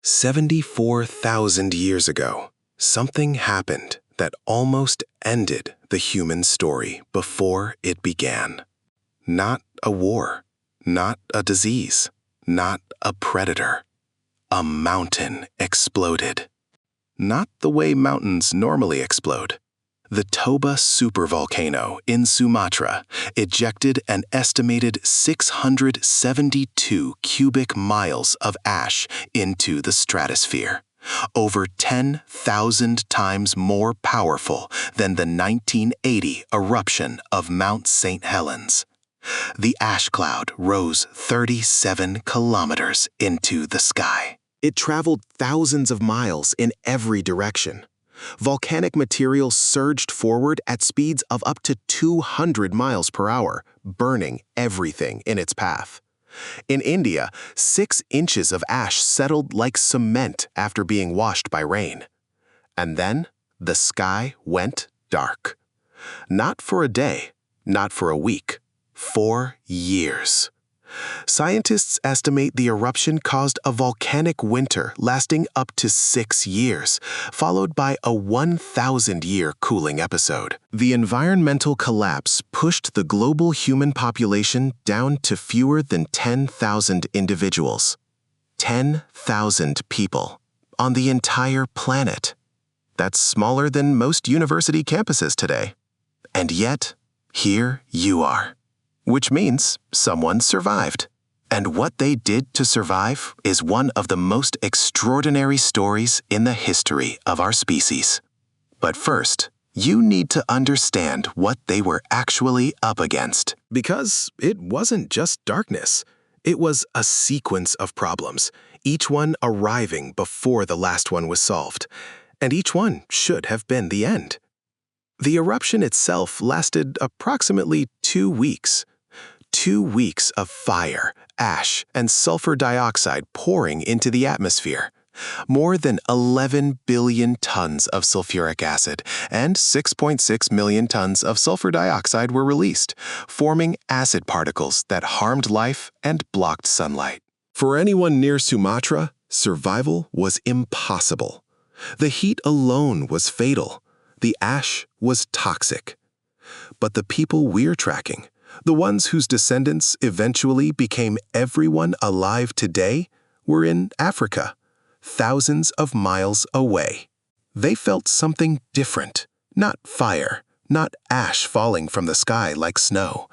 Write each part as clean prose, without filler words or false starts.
74,000 years ago, something happened that almost ended the human story before it began. Not a war, not a disease, not a predator. A mountain exploded. Not the way mountains normally explode. The Toba supervolcano in Sumatra ejected an estimated 672 cubic miles of ash into the stratosphere, over 10,000 times more powerful than the 1980 eruption of Mount St. Helens. The ash cloud rose 37 kilometers into the sky. It traveled thousands of miles in every direction. Volcanic material surged forward at speeds of up to 200 miles per hour, burning everything in its path. In India, 6 inches of ash settled like cement after being washed by rain. And then the sky went dark. Not for a day, not for a week, for years. Scientists estimate the eruption caused a volcanic winter lasting up to 6 years, followed by a 1,000-year cooling episode. The environmental collapse pushed the global human population down to fewer than 10,000 individuals. 10,000 people on the entire planet. That's smaller than most university campuses today. And yet, here you are. Which means someone survived. And what they did to survive is one of the most extraordinary stories in the history of our species. But first, you need to understand what they were actually up against. Because it wasn't just darkness. It was a sequence of problems, each one arriving before the last one was solved. And each one should have been the end. The eruption itself lasted approximately 2 weeks. 2 weeks of fire, ash, and sulfur dioxide pouring into the atmosphere. More than 11 billion tons of sulfuric acid and 6.6 million tons of sulfur dioxide were released, forming acid particles that harmed life and blocked sunlight. For anyone near Sumatra, survival was impossible. The heat alone was fatal. The ash was toxic. But the people we're tracking, the ones whose descendants eventually became everyone alive today, were in Africa, thousands of miles away. They felt something different, not fire, not ash falling from the sky like snow.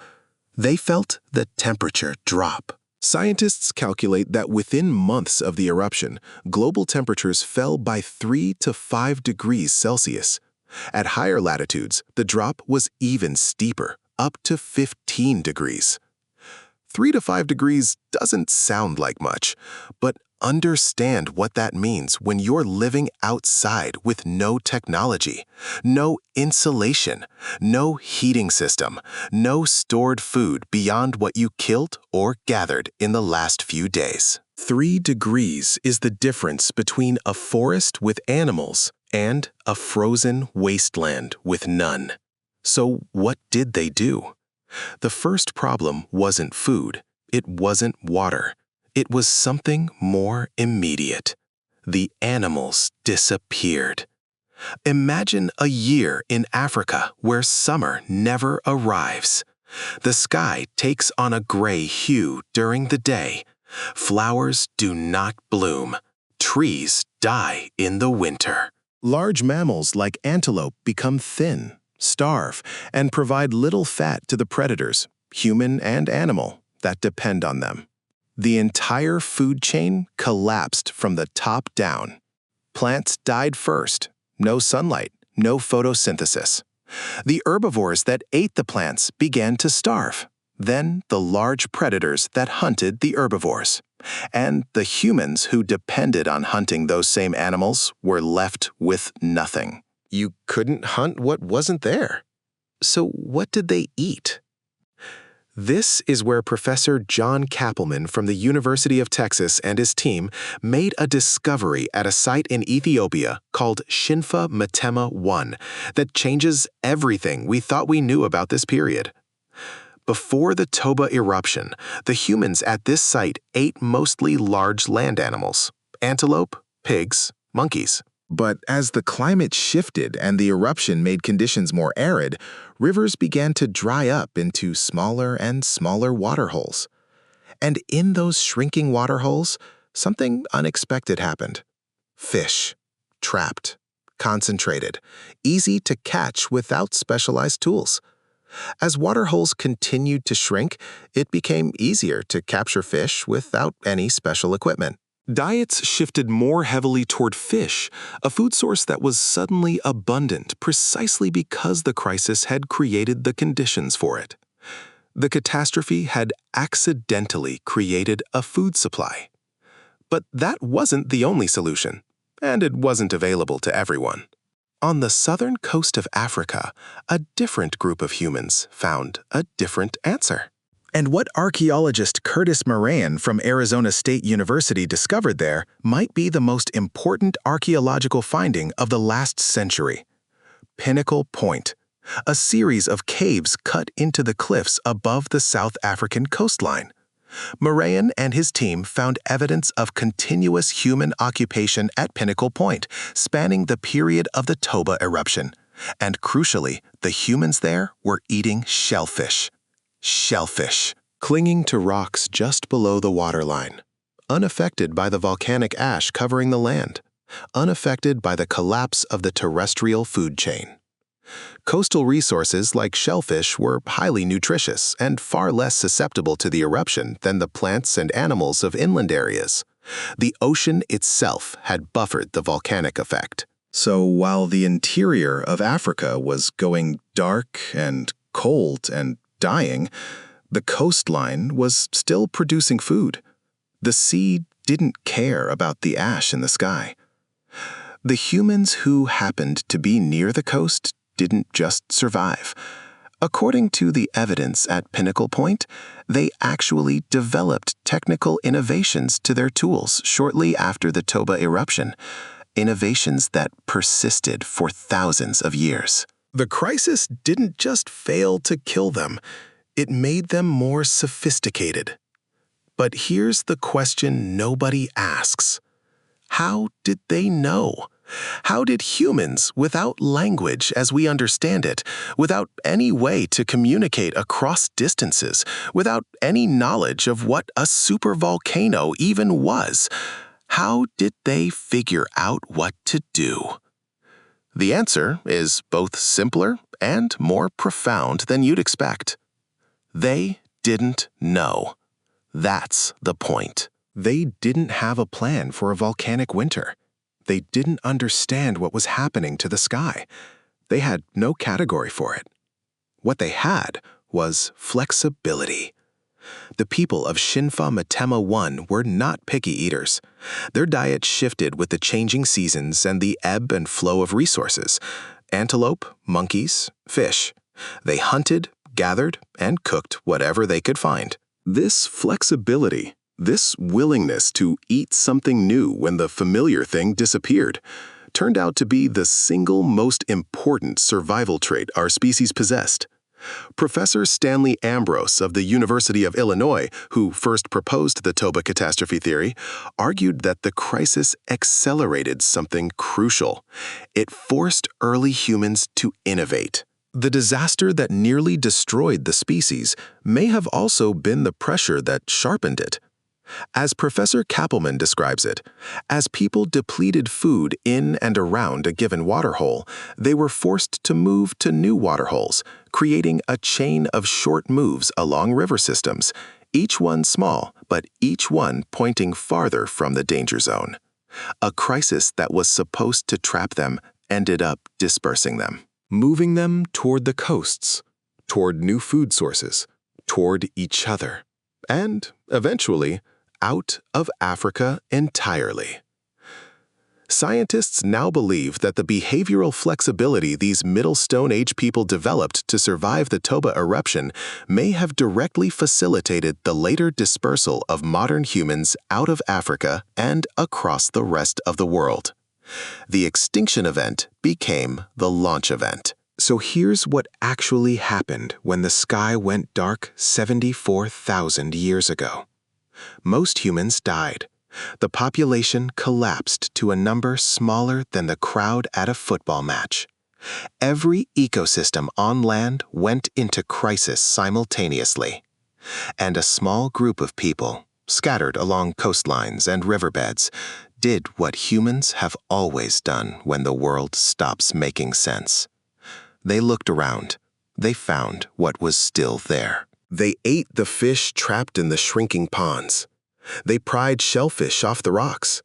They felt the temperature drop. Scientists calculate that within months of the eruption, global temperatures fell by 3 to 5 degrees Celsius. At higher latitudes, the drop was even steeper, up to 15 degrees. 3 to 5 degrees doesn't sound like much, but understand what that means when you're living outside with no technology, no insulation, no heating system, no stored food beyond what you killed or gathered in the last few days. 3 degrees is the difference between a forest with animals and a frozen wasteland with none. So what did they do? The first problem wasn't food. It wasn't water. It was something more immediate. The animals disappeared. Imagine a year in Africa where summer never arrives. The sky takes on a gray hue during the day. Flowers do not bloom. Trees die in the winter. Large mammals like antelope become thin, starve, and provide little fat to the predators, human and animal, that depend on them. The entire food chain collapsed from the top down. Plants died first. No sunlight, no photosynthesis. The herbivores that ate the plants began to starve. Then the large predators that hunted the herbivores. And the humans who depended on hunting those same animals were left with nothing. You couldn't hunt what wasn't there. So what did they eat? This is where Professor John Kappelman from the University of Texas and his team made a discovery at a site in Ethiopia called Shinfa Matema 1 that changes everything we thought we knew about this period. Before the Toba eruption, the humans at this site ate mostly large land animals, antelope, pigs, monkeys. But as the climate shifted and the eruption made conditions more arid, rivers began to dry up into smaller and smaller waterholes. And in those shrinking waterholes, something unexpected happened. Fish. Trapped. Concentrated. Easy to catch without specialized tools. As waterholes continued to shrink, it became easier to capture fish without any special equipment. Diets shifted more heavily toward fish, a food source that was suddenly abundant precisely because the crisis had created the conditions for it. The catastrophe had accidentally created a food supply. But that wasn't the only solution, and it wasn't available to everyone. On the southern coast of Africa, a different group of humans found a different answer. And what archaeologist Curtis Moran from Arizona State University discovered there might be the most important archaeological finding of the last century. Pinnacle Point, a series of caves cut into the cliffs above the South African coastline. Moran and his team found evidence of continuous human occupation at Pinnacle Point, spanning the period of the Toba eruption. And crucially, the humans there were eating shellfish. Shellfish, clinging to rocks just below the waterline, unaffected by the volcanic ash covering the land, unaffected by the collapse of the terrestrial food chain. Coastal resources like shellfish were highly nutritious and far less susceptible to the eruption than the plants and animals of inland areas. The ocean itself had buffered the volcanic effect. So while the interior of Africa was going dark and cold and dying, the coastline was still producing food. The sea didn't care about the ash in the sky. The humans who happened to be near the coast didn't just survive. According to the evidence at Pinnacle Point, they actually developed technical innovations to their tools shortly after the Toba eruption, innovations that persisted for thousands of years. The crisis didn't just fail to kill them, it made them more sophisticated. But here's the question nobody asks. How did they know? How did humans, without language as we understand it, without any way to communicate across distances, without any knowledge of what a supervolcano even was, how did they figure out what to do? The answer is both simpler and more profound than you'd expect. They didn't know. That's the point. They didn't have a plan for a volcanic winter. They didn't understand what was happening to the sky. They had no category for it. What they had was flexibility. The people of Shinfa Matema I were not picky eaters. Their diet shifted with the changing seasons and the ebb and flow of resources. Antelope, monkeys, fish. They hunted, gathered, and cooked whatever they could find. This flexibility, this willingness to eat something new when the familiar thing disappeared, turned out to be the single most important survival trait our species possessed. Professor Stanley Ambrose of the University of Illinois, who first proposed the Toba catastrophe theory, argued that the crisis accelerated something crucial. It forced early humans to innovate. The disaster that nearly destroyed the species may have also been the pressure that sharpened it. As Professor Kappelman describes it, as people depleted food in and around a given waterhole, they were forced to move to new waterholes, creating a chain of short moves along river systems, each one small, but each one pointing farther from the danger zone. A crisis that was supposed to trap them ended up dispersing them, moving them toward the coasts, toward new food sources, toward each other, and, eventually, out of Africa entirely. Scientists now believe that the behavioral flexibility these Middle Stone Age people developed to survive the Toba eruption may have directly facilitated the later dispersal of modern humans out of Africa and across the rest of the world. The extinction event became the launch event. So here's what actually happened when the sky went dark 74,000 years ago. Most humans died. The population collapsed to a number smaller than the crowd at a football match. Every ecosystem on land went into crisis simultaneously. And a small group of people, scattered along coastlines and riverbeds, did what humans have always done when the world stops making sense. They looked around. They found what was still there. They ate the fish trapped in the shrinking ponds. They pried shellfish off the rocks.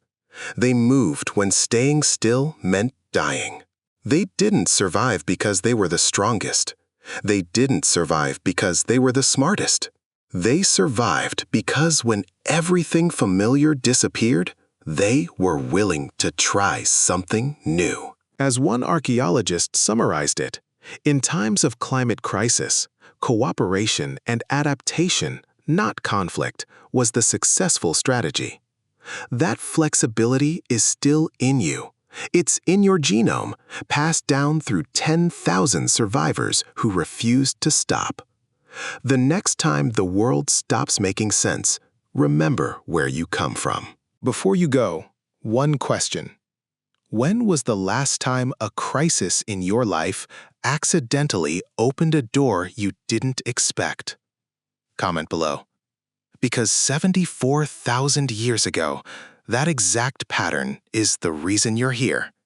They moved when staying still meant dying. They didn't survive because they were the strongest. They didn't survive because they were the smartest. They survived because when everything familiar disappeared, they were willing to try something new. As one archaeologist summarized it, in times of climate crisis, cooperation and adaptation, not conflict, was the successful strategy. That flexibility is still in you. It's in your genome, passed down through 10,000 survivors who refused to stop. The next time the world stops making sense, remember where you come from. Before you go, one question. When was the last time a crisis in your life accidentally opened a door you didn't expect? Comment below. Because 74,000 years ago, that exact pattern is the reason you're here.